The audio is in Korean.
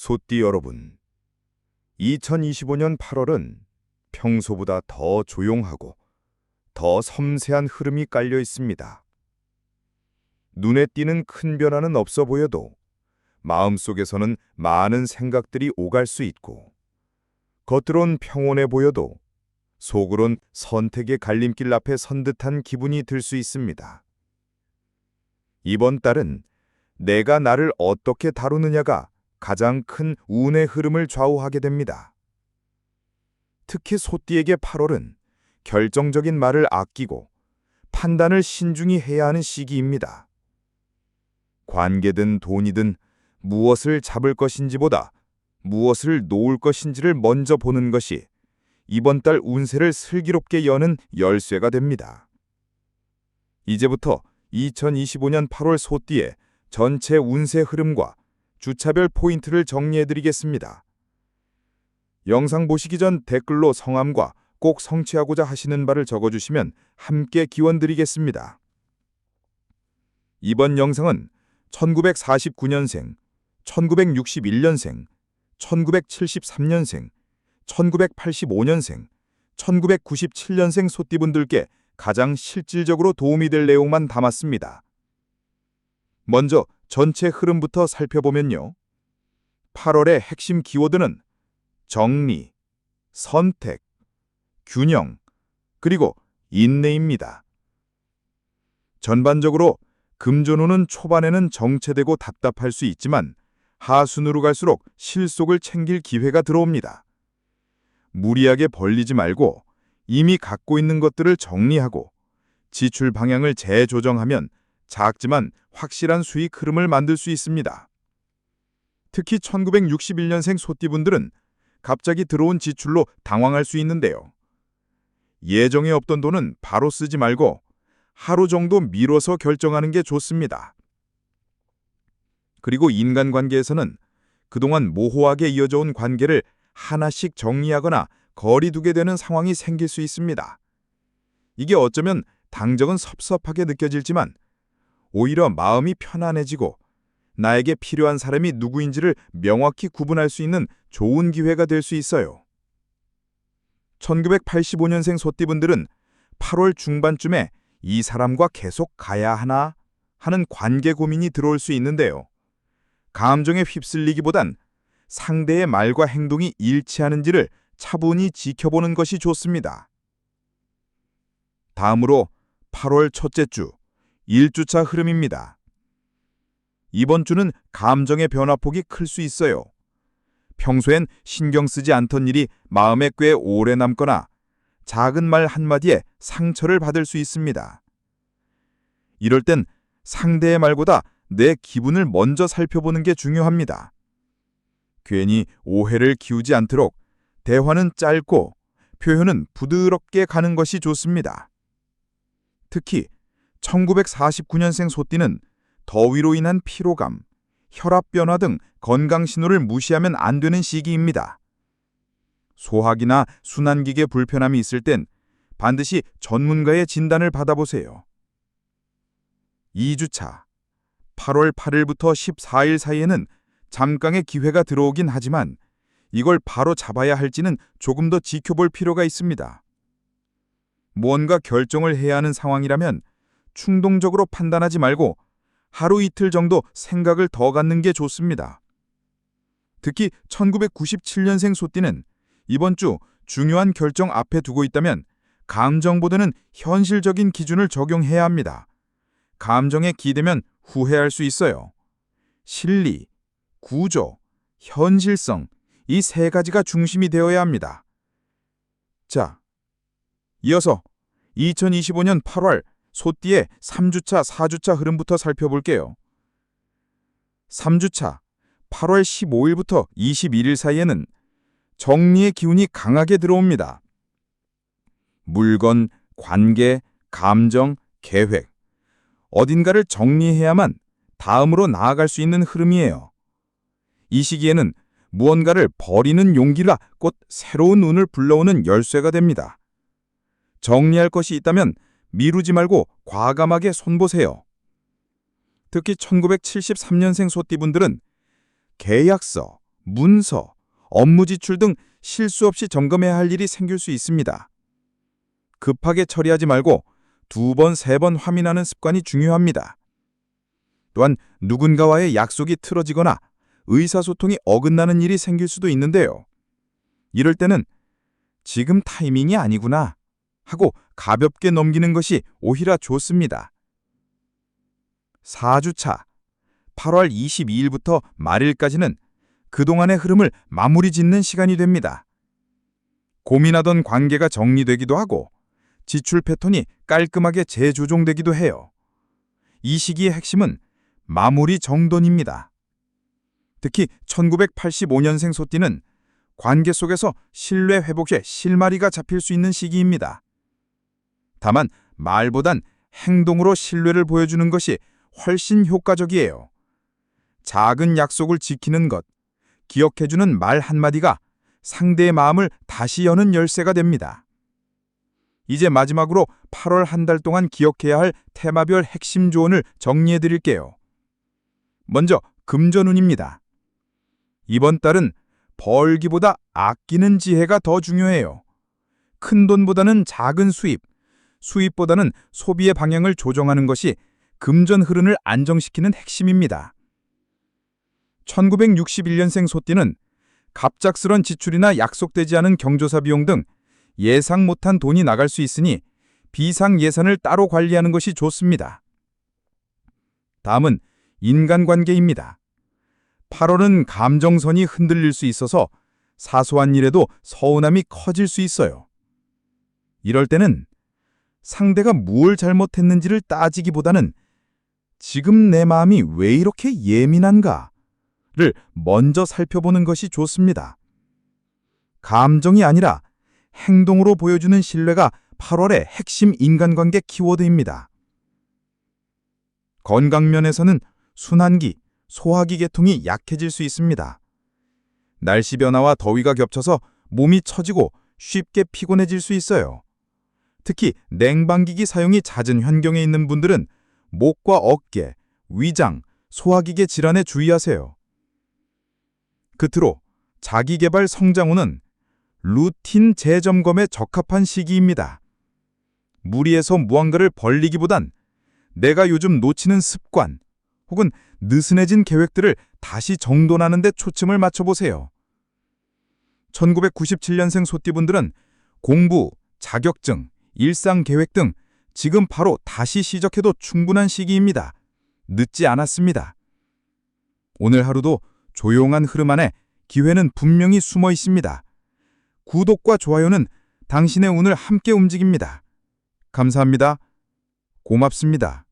소띠 여러분, 2025년 8월은 평소보다 더 조용하고 더 섬세한 흐름이 깔려 있습니다. 눈에 띄는 큰 변화는 없어 보여도 마음속에서는 많은 생각들이 오갈 수 있고, 겉으론 평온해 보여도 속으론 선택의 갈림길 앞에 선 듯한 기분이 들 수 있습니다. 이번 달은 내가 나를 어떻게 다루느냐가 가장 큰 운의 흐름을 좌우하게 됩니다. 특히 소띠에게 8월은 결정적인 말을 아끼고 판단을 신중히 해야 하는 시기입니다. 관계든 돈이든 무엇을 잡을 것인지보다 무엇을 놓을 것인지를 먼저 보는 것이 이번 달 운세를 슬기롭게 여는 열쇠가 됩니다. 이제부터 2025년 8월 소띠의 전체 운세 흐름과 주차별 포인트를 정리해드리겠습니다. 영상 보시기 전 댓글로 성함과 꼭 성취하고자 하시는 바를 적어주시면 함께 기원드리겠습니다. 이번 영상은 1949년생, 1961년생, 1973년생, 1985년생, 1997년생 소띠분들께 가장 실질적으로 도움이 될 내용만 담았습니다. 먼저 전체 흐름부터 살펴보면요. 8월의 핵심 키워드는 정리, 선택, 균형, 그리고 인내입니다. 전반적으로 금전운은 초반에는 정체되고 답답할 수 있지만 하순으로 갈수록 실속을 챙길 기회가 들어옵니다. 무리하게 벌리지 말고 이미 갖고 있는 것들을 정리하고 지출 방향을 재조정하면 작지만 확실한 수익 흐름을 만들 수 있습니다. 특히 1961년생 소띠분들은 갑자기 들어온 지출로 당황할 수 있는데요. 예정에 없던 돈은 바로 쓰지 말고 하루 정도 미뤄서 결정하는 게 좋습니다. 그리고 인간관계에서는 그동안 모호하게 이어져 온 관계를 하나씩 정리하거나 거리두게 되는 상황이 생길 수 있습니다. 이게 어쩌면 당장은 섭섭하게 느껴질지만 오히려 마음이 편안해지고 나에게 필요한 사람이 누구인지를 명확히 구분할 수 있는 좋은 기회가 될 수 있어요. 1985년생 소띠분들은 8월 중반쯤에 이 사람과 계속 가야 하나 하는 관계 고민이 들어올 수 있는데요. 감정에 휩쓸리기보단 상대의 말과 행동이 일치하는지를 차분히 지켜보는 것이 좋습니다. 다음으로 8월 첫째 주, 1주차 흐름입니다. 이번 주는 감정의 변화폭이 클 수 있어요. 평소엔 신경 쓰지 않던 일이 마음에 꽤 오래 남거나 작은 말 한마디에 상처를 받을 수 있습니다. 이럴 땐 상대의 말보다 내 기분을 먼저 살펴보는 게 중요합니다. 괜히 오해를 키우지 않도록 대화는 짧고 표현은 부드럽게 가는 것이 좋습니다. 특히 1949년생 소띠는 더위로 인한 피로감, 혈압 변화 등 건강 신호를 무시하면 안 되는 시기입니다. 소화기나 순환기계 불편함이 있을 땐 반드시 전문가의 진단을 받아보세요. 2주차, 8월 8일부터 14일 사이에는 잠깐의 기회가 들어오긴 하지만 이걸 바로 잡아야 할지는 조금 더 지켜볼 필요가 있습니다. 무언가 결정을 해야 하는 상황이라면 충동적으로 판단하지 말고 하루 이틀 정도 생각을 더 갖는 게 좋습니다. 특히 1997년생 소띠는 이번 주 중요한 결정 앞에 두고 있다면 감정보다는 현실적인 기준을 적용해야 합니다. 감정에 기대면 후회할 수 있어요. 실리, 구조, 현실성, 이 세 가지가 중심이 되어야 합니다. 자, 이어서 2025년 8월 소띠의 3주차, 4주차 흐름부터 살펴볼게요. 3주차, 8월 15일부터 21일 사이에는 정리의 기운이 강하게 들어옵니다. 물건, 관계, 감정, 계획, 어딘가를 정리해야만 다음으로 나아갈 수 있는 흐름이에요. 이 시기에는 무언가를 버리는 용기가 곧 새로운 운을 불러오는 열쇠가 됩니다. 정리할 것이 있다면 미루지 말고 과감하게 손보세요. 특히 1973년생 소띠분들은 계약서, 문서, 업무 지출 등 실수 없이 점검해야 할 일이 생길 수 있습니다. 급하게 처리하지 말고 2번, 3번 확인하는 습관이 중요합니다. 또한 누군가와의 약속이 틀어지거나 의사소통이 어긋나는 일이 생길 수도 있는데요. 이럴 때는 지금 타이밍이 아니구나 하고 가볍게 넘기는 것이 오히려 좋습니다. 4주차, 8월 22일부터 말일까지는 그동안의 흐름을 마무리 짓는 시간이 됩니다. 고민하던 관계가 정리되기도 하고 지출 패턴이 깔끔하게 재조정되기도 해요. 이 시기의 핵심은 마무리 정돈입니다. 특히 1985년생 소띠는 관계 속에서 신뢰 회복에 실마리가 잡힐 수 있는 시기입니다. 다만 말보단 행동으로 신뢰를 보여주는 것이 훨씬 효과적이에요. 작은 약속을 지키는 것, 기억해주는 말 한마디가 상대의 마음을 다시 여는 열쇠가 됩니다. 이제 마지막으로 8월 한 달 동안 기억해야 할 테마별 핵심 조언을 정리해드릴게요. 먼저 금전운입니다. 이번 달은 벌기보다 아끼는 지혜가 더 중요해요. 큰 돈보다는 작은 수입, 수입보다는 소비의 방향을 조정하는 것이 금전 흐름을 안정시키는 핵심입니다. 1961년생 소띠는 갑작스런 지출이나 약속되지 않은 경조사 비용 등 예상 못한 돈이 나갈 수 있으니 비상 예산을 따로 관리하는 것이 좋습니다. 다음은 인간관계입니다. 8월은 감정선이 흔들릴 수 있어서 사소한 일에도 서운함이 커질 수 있어요. 이럴 때는 상대가 무엇을 잘못했는지를 따지기보다는 지금 내 마음이 왜 이렇게 예민한가를 먼저 살펴보는 것이 좋습니다. 감정이 아니라 행동으로 보여주는 신뢰가 8월의 핵심 인간관계 키워드입니다. 건강면에서는 순환기, 소화기 계통이 약해질 수 있습니다. 날씨 변화와 더위가 겹쳐서 몸이 처지고 쉽게 피곤해질 수 있어요. 특히 냉방기기 사용이 잦은 환경에 있는 분들은 목과 어깨, 위장, 소화기계 질환에 주의하세요. 끝으로 자기개발 성장호는 루틴 재점검에 적합한 시기입니다. 무리해서 무언가를 벌리기보단 내가 요즘 놓치는 습관 혹은 느슨해진 계획들을 다시 정돈하는 데 초점을 맞춰보세요. 1997년생 소띠분들은 공부, 자격증, 일상 계획 등 지금 바로 다시 시작해도 충분한 시기입니다. 늦지 않았습니다. 오늘 하루도 조용한 흐름 안에 기회는 분명히 숨어 있습니다. 구독과 좋아요는 당신의 운을 함께 움직입니다. 감사합니다. 고맙습니다.